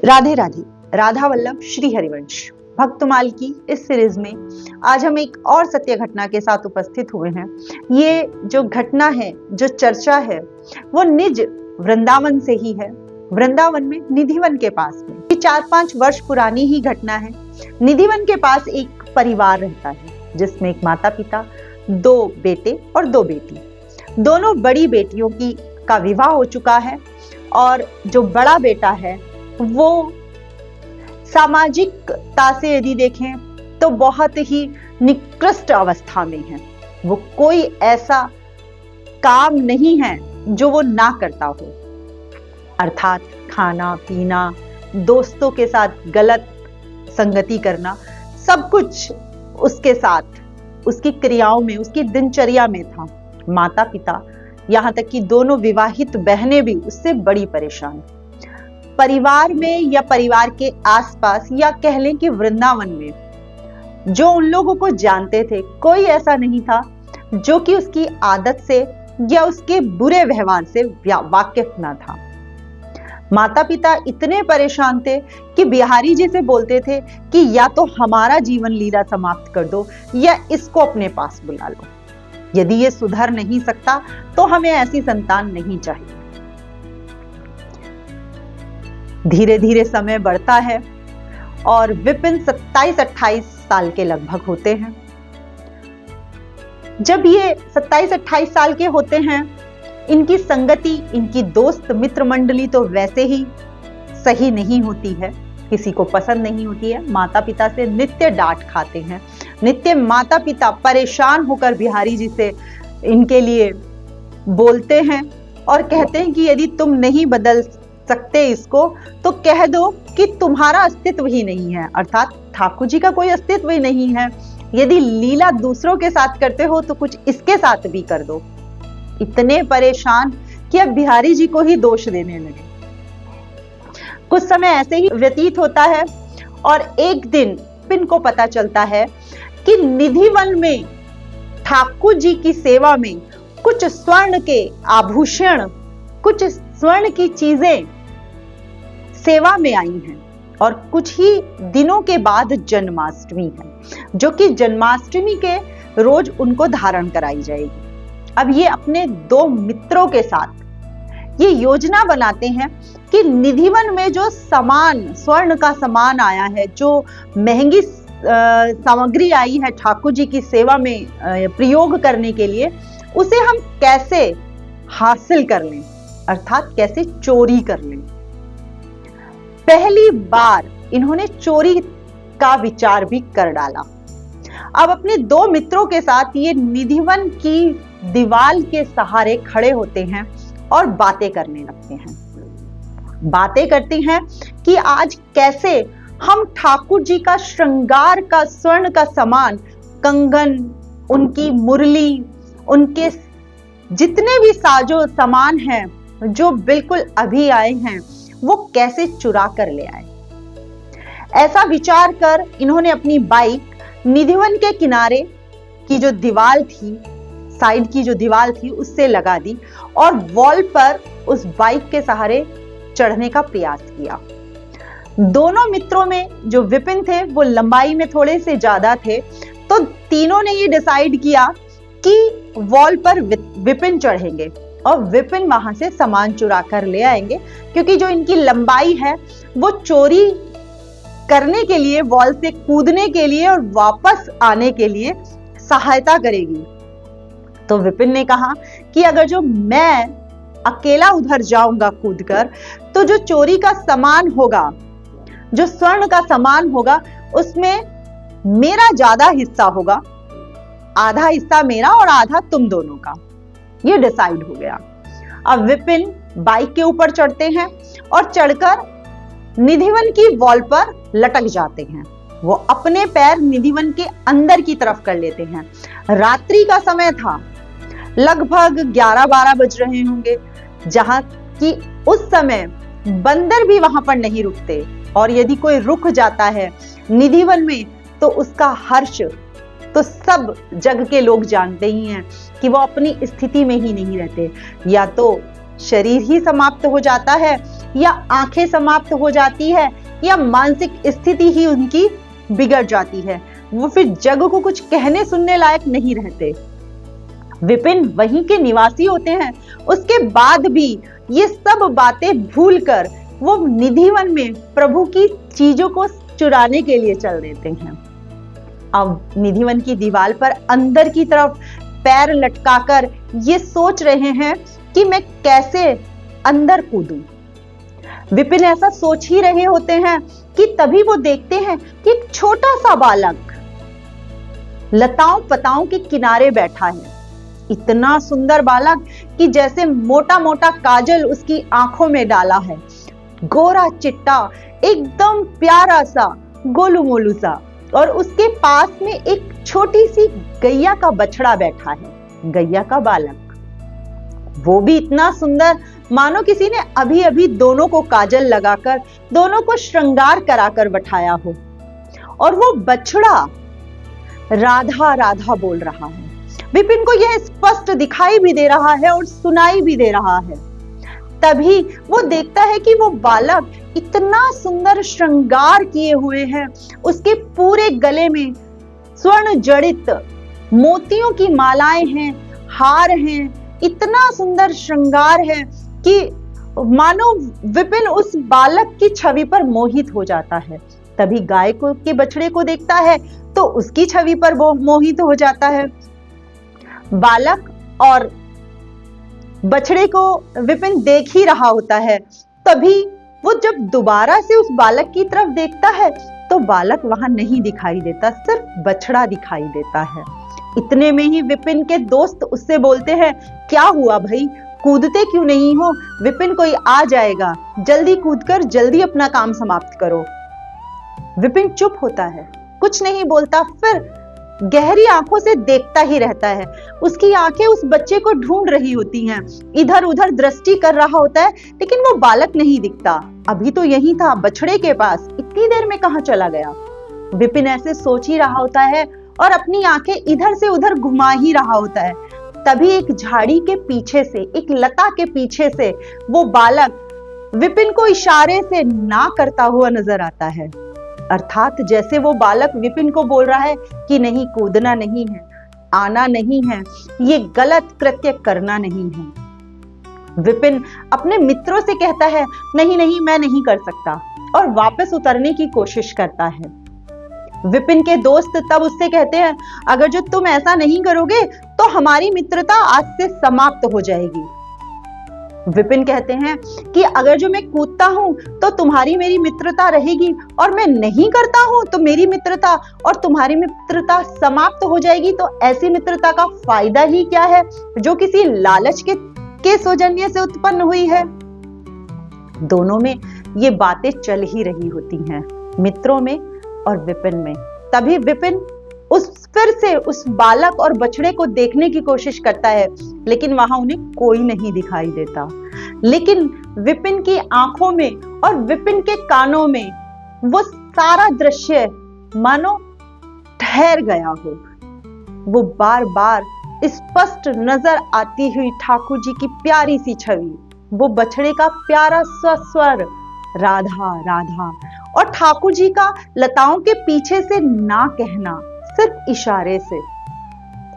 राधे राधे। राधा वल्लभ श्री हरिवंश भक्तमाल की इस सीरीज में आज हम एक और सत्य घटना के साथ उपस्थित हुए हैं। ये जो घटना है, जो चर्चा है, वो निज वृंदावन से ही है। वृंदावन में निधिवन के पास में, ये 4-5 वर्ष पुरानी ही घटना है। निधिवन के पास एक परिवार रहता है जिसमें एक माता पिता, 2 बेटे और 2 बेटी। दोनों बड़ी बेटियों का विवाह हो चुका है और जो बड़ा बेटा है वो सामाजिकता से यदि देखें तो बहुत ही निकृष्ट अवस्था में है। वो कोई ऐसा काम नहीं है जो वो ना करता हो, अर्थात खाना पीना, दोस्तों के साथ गलत संगति करना, सब कुछ उसके साथ, उसकी क्रियाओं में, उसकी दिनचर्या में था। माता पिता, यहाँ तक कि दोनों विवाहित बहनें भी उससे बड़ी परेशान। परिवार में या परिवार के आसपास या कह लें कि वृंदावन में जो उन लोगों को जानते थे, कोई ऐसा नहीं था जो कि उसकी आदत से या उसके बुरे व्यवहार से वाकिफ ना था। माता पिता इतने परेशान थे कि बिहारी जी से बोलते थे कि या तो हमारा जीवन लीला समाप्त कर दो या इसको अपने पास बुला लो। यदि ये सुधर नहीं सकता तो हमें ऐसी संतान नहीं चाहिए। धीरे धीरे समय बढ़ता है और विपिन 27-28 साल के लगभग होते हैं। जब ये 27-28 साल के होते हैं, इनकी संगति, इनकी दोस्त मित्र मंडली तो वैसे ही सही नहीं होती है, किसी को पसंद नहीं होती है। माता पिता से नित्य डांट खाते हैं, नित्य माता पिता परेशान होकर बिहारी जी से इनके लिए बोलते हैं और कहते हैं कि यदि तुम नहीं बदल सकते इसको तो कह दो कि तुम्हारा अस्तित्व ही नहीं है, अर्थात ठाकुर जी का कोई अस्तित्व ही नहीं है। यदि लीला दूसरों के साथ करते हो तो कुछ इसके साथ भी कर दो। इतने परेशान कि अब बिहारी जी को ही दोष देने लगे। कुछ समय ऐसे ही व्यतीत होता है और एक दिन पिन को पता चलता है कि निधिवन में ठाकुर जी की सेवा में कुछ स्वर्ण के आभूषण, कुछ स्वर्ण की चीजें सेवा में आई हैं और कुछ ही दिनों के बाद जन्माष्टमी है, जो कि जन्माष्टमी के रोज उनको धारण कराई जाएगी। अब ये अपने 2 मित्रों के साथ ये योजना बनाते हैं कि निधिवन में जो सामान, स्वर्ण का सामान आया है, जो महंगी सामग्री आई है ठाकुर जी की सेवा में प्रयोग करने के लिए, उसे हम कैसे हासिल कर लें, अर्थात कैसे चोरी कर लें। पहली बार इन्होंने चोरी का विचार भी कर डाला। अब अपने 2 मित्रों के साथ ये निधिवन की दीवार के सहारे खड़े होते हैं और बातें करने लगते हैं। बातें करते हैं कि आज कैसे हम ठाकुर जी का श्रृंगार का स्वर्ण का सामान, कंगन, उनकी मुरली, उनके जितने भी साजो सामान हैं जो बिल्कुल अभी आए हैं, वो कैसे चुरा कर ले आए। ऐसा विचार कर इन्होंने अपनी बाइक निधिवन के किनारे की जो दीवार थी, साइड की जो दीवार थी, उससे लगा दी और वॉल पर उस बाइक के सहारे चढ़ने का प्रयास किया। दोनों मित्रों में जो विपिन थे वो लंबाई में थोड़े से ज्यादा थे, तो तीनों ने ये डिसाइड किया कि वॉल पर विपिन चढ़ेंगे और विपिन वहां से सामान चुरा कर ले आएंगे, क्योंकि जो इनकी लंबाई है वो चोरी करने के लिए, वॉल से कूदने के लिए और वापस आने के लिए सहायता करेगी। तो विपिन ने कहा कि अगर जो मैं अकेला उधर जाऊंगा कूदकर, तो जो चोरी का सामान होगा, जो स्वर्ण का सामान होगा, उसमें मेरा ज्यादा हिस्सा होगा, आधा हिस्सा मेरा और आधा तुम दोनों का। ये डिसाइड हो गया। अब विपिन बाइक के ऊपर चढ़ते हैं और चढ़कर निधिवन की वॉल पर लटक जाते हैं। वो अपने पैर निधिवन के अंदर की तरफ कर लेते हैं। रात्रि का समय था, लगभग 11-12 बज रहे होंगे, जहां कि उस समय बंदर भी वहां पर नहीं रुकते और यदि कोई रुक जाता है निधिवन में तो उसका हर्ष तो सब जग के लोग जानते ही हैं कि वो अपनी स्थिति में ही नहीं रहते, या तो शरीर ही समाप्त हो जाता है, या आंखें समाप्त हो जाती है, या मानसिक स्थिति ही उनकी बिगड़ जाती है। वो फिर जग को कुछ कहने सुनने लायक नहीं रहते। विपिन वहीं के निवासी होते हैं, उसके बाद भी ये सब बातें भूलकर वो निधिवन में प्रभु की चीजों को चुराने के लिए चल देते हैं। अब निधिवन की दीवार पर अंदर की तरफ पैर लटकाकर ये सोच रहे हैं कि मैं कैसे अंदर कूदूं। विपिन ऐसा सोच ही रहे होते हैं कि तभी वो देखते हैं कि एक छोटा सा बालक लताओं पताओं के किनारे बैठा है। इतना सुंदर बालक कि जैसे मोटा मोटा काजल उसकी आंखों में डाला है, गोरा चिट्टा, एकदम प्यारा सा, गोलू मोलू सा। और उसके पास में एक छोटी सी गैया का बछड़ा बैठा है, गैया का बालक। वो भी इतना सुंदर मानो किसी ने अभी अभी दोनों को काजल लगाकर, दोनों को श्रृंगार कराकर बैठाया हो। और वो बछड़ा राधा राधा बोल रहा है। विपिन को यह स्पष्ट दिखाई भी दे रहा है और सुनाई भी दे रहा है। तभी वो देखता है कि वो बालक इतना सुंदर श्रृंगार किए हुए है, उसके पूरे गले में स्वर्ण जड़ित मोतियों की मालाएं हैं, हार हैं, इतना सुंदर श्रृंगार है कि मानो विपिन उस बालक की छवि पर मोहित हो जाता है। तभी गाय को के बछड़े को देखता है तो उसकी छवि पर वो मोहित हो जाता है। बालक और बछड़े को विपिन देख ही रहा होता है। तभी वो जब दोबारा से उस बालक की तरफ देखता है तो बालक वहां नहीं दिखाई देता, सिर्फ बछड़ा दिखाई देता है। इतने में ही विपिन के दोस्त उससे बोलते हैं, क्या हुआ भाई, कूदते क्यों नहीं हो? विपिन कोई आ जाएगा, जल्दी कूदकर जल्दी अपना काम समाप्त करो। विपिन चुप होता है, कुछ नहीं बोलता, फिर गहरी आंखों से देखता ही रहता है। उसकी आंखें उस बच्चे को ढूंढ रही होती हैं, इधर उधर दृष्टि कर रहा होता है, लेकिन वो बालक नहीं दिखता। अभी तो यही था बछड़े के पास, इतनी देर में कहां चला गया? विपिन ऐसे सोच ही रहा होता है और अपनी आंखें इधर से उधर घुमा ही रहा होता है। तभी एक झाड़ी के पीछे से, एक लता के पीछे से वो बालक विपिन को इशारे से ना करता हुआ नजर आता है। अर्थात जैसे वो बालक विपिन को बोल रहा है कि नहीं, कूदना नहीं है, आना नहीं है, ये गलत कृत्य करना नहीं है। विपिन अपने मित्रों से कहता है, नहीं नहीं मैं नहीं कर सकता, और वापस उतरने की कोशिश करता है। विपिन के दोस्त तब उससे कहते हैं, अगर जो तुम ऐसा नहीं करोगे तो हमारी मित्रता आज से समाप्त हो जाएगी। विपिन कहते हैं कि अगर जो मैं कूदता हूं तो तुम्हारी मेरी मित्रता रहेगी, और मैं नहीं करता हूं तो मेरी मित्रता और तुम्हारी मित्रता समाप्त हो जाएगी। तो ऐसी मित्रता का फायदा ही क्या है जो किसी लालच के सौजन्य से उत्पन्न हुई है। दोनों में ये बातें चल ही रही होती हैं, मित्रों में और विपिन में। तभी विपिन फिर से उस बालक और बछड़े को देखने की कोशिश करता है, लेकिन वहां उन्हें कोई नहीं दिखाई देता। लेकिन विपिन की आंखों में और विपिन के कानों में वो सारा दृश्य मानो ठहर गया हो। वो बार बार स्पष्ट नजर आती हुई ठाकुर जी की प्यारी सी छवि, वो बछड़े का प्यारा स्वर राधा राधा, और ठाकुर जी का लताओं के पीछे से ना कहना, सिर्फ इशारे से।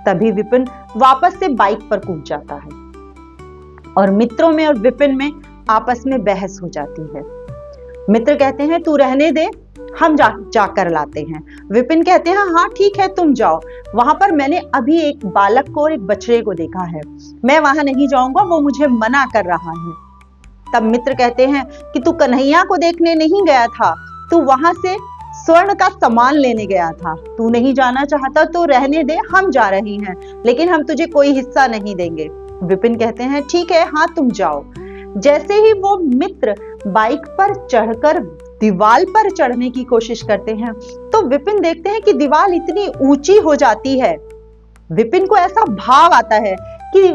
तभी विपिन वापस से बाइक पर कूद जाता है और मित्रों में और विपिन में आपस में बहस हो जाती है। मित्र कहते हैं, तू रहने दे, हम जाकर लाते हैं। विपिन कहते हैं, हाँ ठीक है तुम जाओ, वहां पर मैंने अभी एक बालक को और एक बछड़े को देखा है, मैं वहां नहीं जाऊंगा, वो मुझे मना कर रहा है। तब मित्र कहते हैं कि तू कन्हैया को देखने नहीं गया था, तू वहां से स्वर्ण का सामान लेने गया था, तू नहीं जाना चाहता तो रहने दे, हम जा रहे हैं, लेकिन हम तुझे कोई हिस्सा नहीं देंगे। विपिन कहते हैं, ठीक है, हाँ तुम जाओ। जैसे ही वो मित्र बाइक पर चढ़कर दीवार पर चढ़ने की कोशिश करते हैं तो विपिन देखते हैं कि दीवार इतनी ऊंची हो जाती है। विपिन को ऐसा भाव आता है कि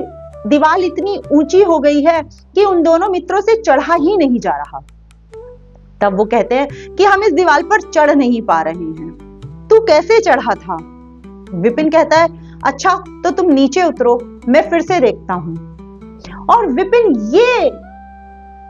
दीवार इतनी ऊंची हो गई है कि उन दोनों मित्रों से चढ़ा ही नहीं जा रहा। तब वो कहते हैं कि हम इस दीवार पर चढ़ नहीं पा रहे हैं, तू कैसे चढ़ा था? विपिन कहता है, अच्छा तो तुम नीचे उतरो, मैं फिर से देखता हूं। और विपिन ये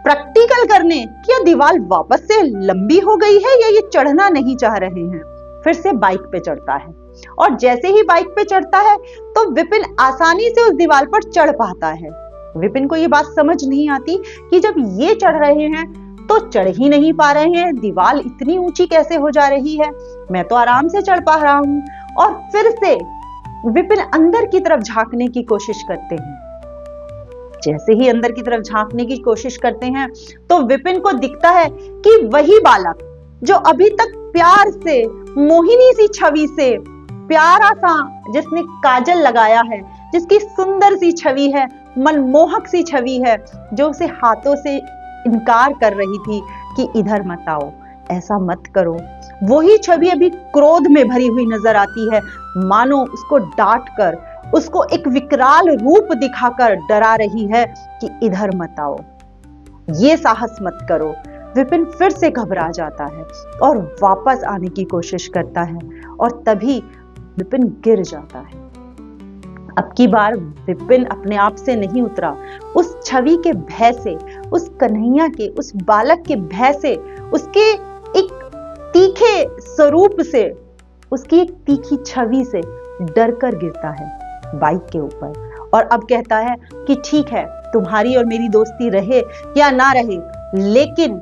प्रैक्टिकल करने कि यह दीवार वापस से लंबी हो गई है या ये चढ़ना नहीं चाह रहे हैं, फिर से बाइक पे चढ़ता है। और जैसे ही बाइक पे चढ़ता है तो विपिन आसानी से उस दीवार पर चढ़ पाता है। विपिन को ये बात समझ नहीं आती कि जब ये चढ़ रहे हैं तो चढ़ ही नहीं पा रहे हैं, दीवार इतनी ऊंची कैसे हो जा रही है, मैं तो आराम से चढ़ पा रहा हूं। और फिर से विपिन अंदर की तरफ झांकने की कोशिश करते हैं। जैसे ही अंदर की तरफ झांकने की कोशिश करते हैं तो विपिन को दिखता है कि वही बालक जो अभी तक प्यार से, मोहिनी सी छवि से, प्यारा सा, जिसने काजल लगाया है, जिसकी सुंदर सी छवि है, मनमोहक सी छवि है, जो उसे हाथों से इनकार कर रही थी कि इधर मत आओ, ऐसा मत करो, वही छवि अभी क्रोध में भरी हुई नजर आती है, मानो उसको डांट कर, उसको एक विकराल रूप दिखाकर डरा रही है कि इधर मत आओ, ये साहस मत करो। विपिन फिर से घबरा जाता है और वापस आने की कोशिश करता है और तभी विपिन गिर जाता है। अब की बार विपिन अपने आप से नहीं उतरा, उस छवि के भय से, उस कन्हैया के, उस बालक के भय से, उसके एक तीखे स्वरूप से, उसकी एक तीखी छवि से डरकर गिरता है बाइक के ऊपर और अब कहता है कि ठीक है, तुम्हारी और मेरी दोस्ती रहे या ना रहे, लेकिन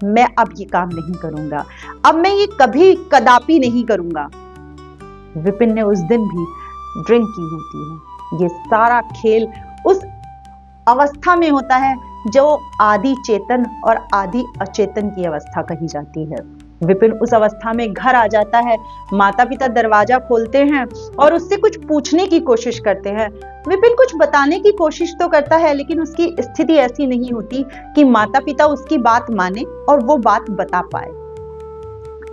मैं अब ये काम नहीं करूंगा, अब मैं ये कभी कदापि नहीं करूंगा। विपिन ने उस दिन भी ड्रिंक की होती है। ये सारा खेल उस अवस्था में होता है जो आदि चेतन और आदि अचेतन की अवस्था कही जाती है। विपिन उस अवस्था में घर आ जाता है, माता पिता दरवाजा खोलते हैं और उससे कुछ पूछने की कोशिश करते हैं। विपिन कुछ बताने की कोशिश तो करता है, लेकिन उसकी स्थिति ऐसी नहीं होती कि माता पिता उसकी बात माने और वो बात बता पाए।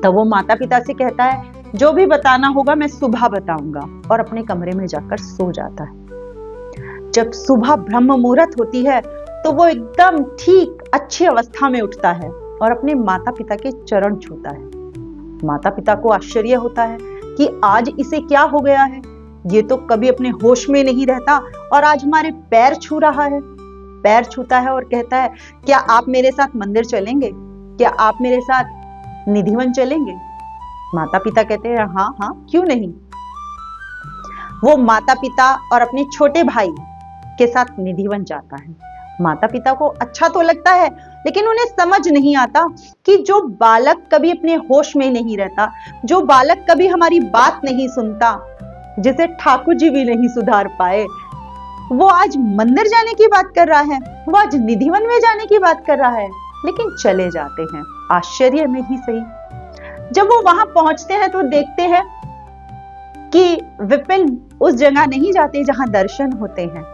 तब वो माता पिता से कहता है, जो भी बताना होगा मैं सुबह बताऊंगा, और अपने कमरे में जाकर सो जाता है। जब सुबह ब्रह्म मुहूर्त होती है तो वो एकदम ठीक अच्छी अवस्था में उठता है और अपने माता पिता के चरण छूता है। माता पिता को आश्चर्य होता है कि आज इसे क्या हो गया है, ये तो कभी अपने होश में नहीं रहता और आज हमारे पैर छू रहा है। पैर छूता है और कहता है, क्या आप मेरे साथ मंदिर चलेंगे, क्या आप मेरे साथ निधिवन चलेंगे? माता पिता कहते हैं, हाँ हाँ, क्यों नहीं। वो माता पिता और अपने छोटे भाई के साथ निधिवन जाता है। माता पिता को अच्छा तो लगता है, लेकिन उन्हें समझ नहीं आता कि जो बालक कभी अपने होश में नहीं रहता, जो बालक कभी हमारी बात नहीं सुनता, जिसे ठाकुर जी भी नहीं सुधार पाए, वो आज मंदिर जाने की बात कर रहा है, वो आज निधिवन में जाने की बात कर रहा है। लेकिन चले जाते हैं, आश्चर्य में ही सही। जब वो वहां पहुंचते हैं तो देखते हैं कि विपिन उस जगह नहीं जाते जहां दर्शन होते हैं।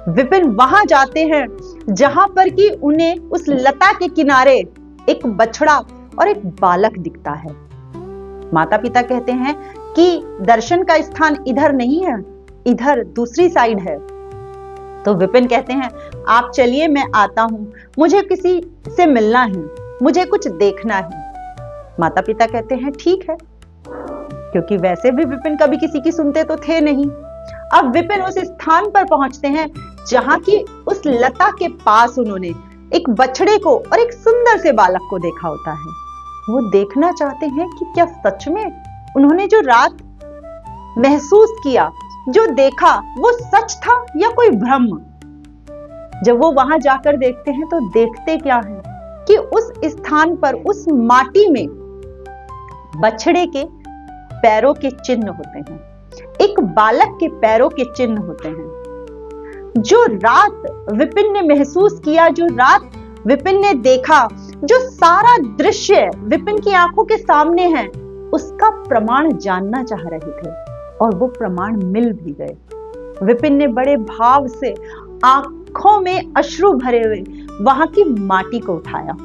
विपिन वहां जाते हैं जहां पर कि उन्हें उस लता के किनारे एक बछड़ा और एक बालक दिखता है। माता पिता कहते हैं कि दर्शन का स्थान इधर नहीं है, इधर दूसरी साइड है। तो विपिन कहते हैं, आप चलिए, मैं आता हूं, मुझे किसी से मिलना है, मुझे कुछ देखना है। माता पिता कहते हैं ठीक है, क्योंकि वैसे भी विपिन कभी किसी की सुनते तो थे नहीं। अब विपिन उस स्थान पर पहुंचते हैं जहां की उस लता के पास उन्होंने एक बछड़े को और एक सुंदर से बालक को देखा होता है। वो देखना चाहते हैं कि क्या सच में उन्होंने जो रात महसूस किया, जो देखा, वो सच था या कोई भ्रम। जब वो वहां जाकर देखते हैं तो देखते क्या है कि उस स्थान पर, उस माटी में बछड़े के पैरों के चिन्ह होते हैं, एक बालक के पैरों के चिन्ह होते हैं। जो रात विपिन ने महसूस किया, जो रात विपिन ने देखा, जो सारा दृश्य विपिन की आंखों के सामने है, उसका प्रमाण जानना चाह रहे थे और वो प्रमाण मिल भी गए। विपिन ने बड़े भाव से, आंखों में अश्रु भरे हुए वहां की माटी को उठाया,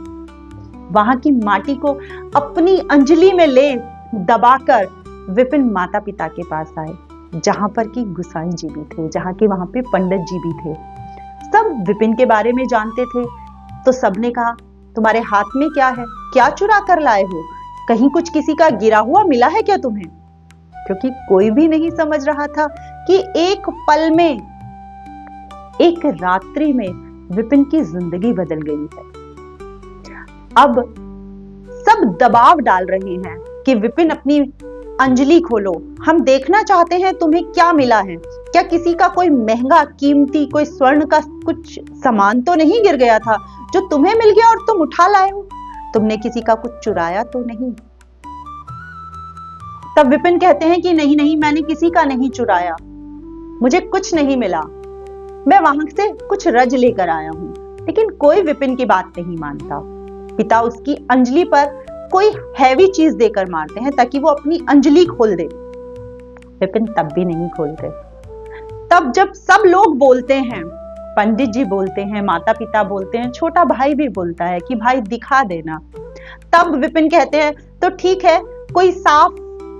वहां की माटी को अपनी अंजलि में ले दबाकर विपिन माता पिता के पास आए, जहां पर कि गुसाई जी भी थे, जहां के वहां पे पंडित जी भी थे। सब विपिन के बारे में जानते थे। तो सबने कहा, तुम्हारे हाथ में क्या है, क्या चुरा कर लाए हो, कहीं कुछ किसी का गिरा हुआ मिला है क्या तुम्हें? क्योंकि कोई भी नहीं समझ रहा था कि एक पल में एक रात्रि में विपिन की जिंदगी बदल गई है। अब सब दबाव डाल रहे हैं कि विपिन अपनी अंजलि खोलो, हम देखना चाहते हैं तुम्हें क्या मिला है। क्या किसी का कोई महंगा कीमती कोई स्वर्ण का कुछ सामान तो नहीं गिर गया था जो तुम्हें मिल गया और तुम उठा लाए हो? तुमने किसी का कुछ चुराया तो नहीं? तब विपिन कहते हैं कि नहीं नहीं, मैंने किसी का नहीं चुराया, मुझे कुछ नहीं मिला, मैं वहां से कुछ रज लेकर आया हूं। लेकिन कोई विपिन की बात नहीं मानता। पिता उसकी अंजलि पर कोई हैवी चीज देकर मारते हैं ताकि वो अपनी अंजलि खोल दे। विपिन तब भी नहीं खोलते। तब जब सब लोग बोलते हैं, पंडित जी बोलते हैं, माता पिता बोलते हैं, छोटा भाई भी बोलता है कि भाई दिखा देना, तब विपिन कहते हैं तो ठीक है, कोई साफ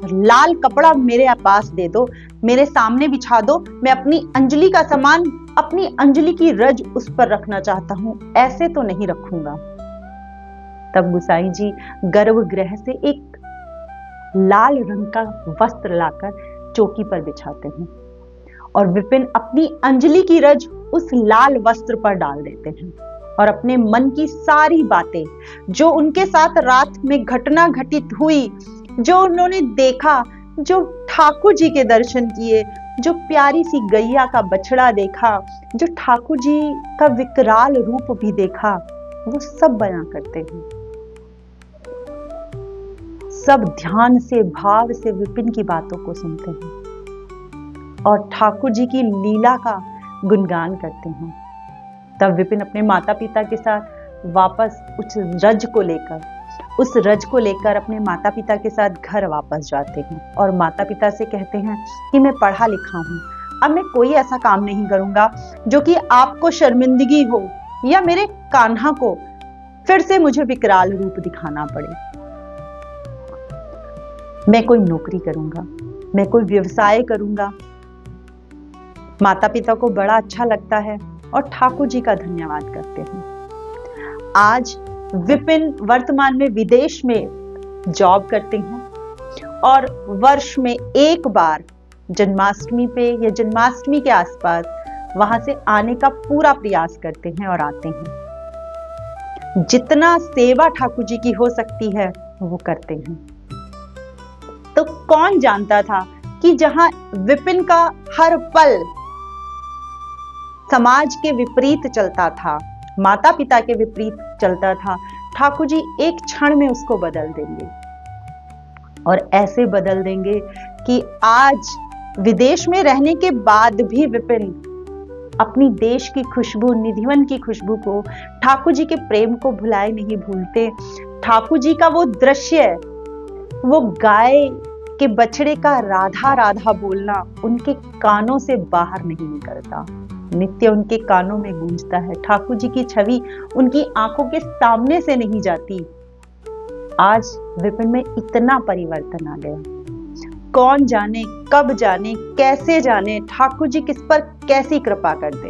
लाल कपड़ा मेरे पास दे दो, मेरे सामने बिछा दो, मैं अपनी अंजलि का सामान, अपनी अंजलि की रज उस पर रखना चाहता हूं, ऐसे तो नहीं रखूंगा। तब गुसाई जी गर्भगृह से एक लाल रंग का वस्त्र लाकर चौकी पर बिछाते हैं और विपिन अपनी अंजलि की रज उस लाल वस्त्र पर डाल देते हैं और अपने मन की सारी बातें, जो उनके साथ रात में घटना घटित हुई, जो उन्होंने देखा, जो ठाकुर जी के दर्शन किए, जो प्यारी सी गैया का बछड़ा देखा, जो ठाकुर जी का विकराल रूप भी देखा, वो सब बयां करते हैं। सब ध्यान से भाव से विपिन की बातों को सुनते हैं और ठाकुर जी की लीला का गुणगान करते हैं। तब विपिन अपने माता पिता के साथ वापस उस रज को लेकर अपने माता पिता के साथ घर वापस जाते हैं और माता पिता से कहते हैं कि मैं पढ़ा लिखा हूं, अब मैं कोई ऐसा काम नहीं करूंगा जो कि आपको शर्मिंदगी हो या मेरे कान्हा को फिर से मुझे विकराल रूप दिखाना पड़े। मैं कोई नौकरी करूंगा, मैं कोई व्यवसाय करूंगा। माता पिता को बड़ा अच्छा लगता है और ठाकुर जी का धन्यवाद करते हैं। आज विपिन वर्तमान में विदेश में जॉब करते हैं और वर्ष में एक बार जन्माष्टमी पे या जन्माष्टमी के आसपास वहां से आने का पूरा प्रयास करते हैं और आते हैं। जितना सेवा ठाकुर जी की हो सकती है वो करते हैं। तो कौन जानता था कि जहां विपिन का हर पल समाज के विपरीत चलता था, माता पिता के विपरीत चलता था, ठाकुर जी एक क्षण में उसको बदल देंगे और ऐसे बदल देंगे कि आज विदेश में रहने के बाद भी विपिन अपनी देश की खुशबू, निधिवन की खुशबू को, ठाकुर जी के प्रेम को भुलाए नहीं भूलते। ठाकुर जी का वो दृश्य, वो गाय के बछड़े का राधा राधा बोलना उनके कानों से बाहर नहीं निकलता, नित्य उनके कानों में गूंजता है। ठाकुर जी की छवि उनकी आंखों के सामने से नहीं जाती। आज विपिन में इतना परिवर्तन आ गया। कौन जाने, कब जाने, कैसे जाने ठाकुर जी किस पर कैसी कृपा कर दे।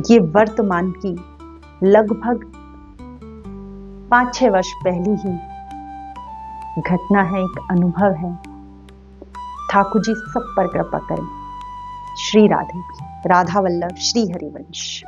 ये वर्तमान की लगभग 5-6 वर्ष पहले ही घटना है, एक अनुभव है। ठाकुर जी सब पर कृपा करें। श्री राधे, राधा वल्लभ, श्री हरिवंश।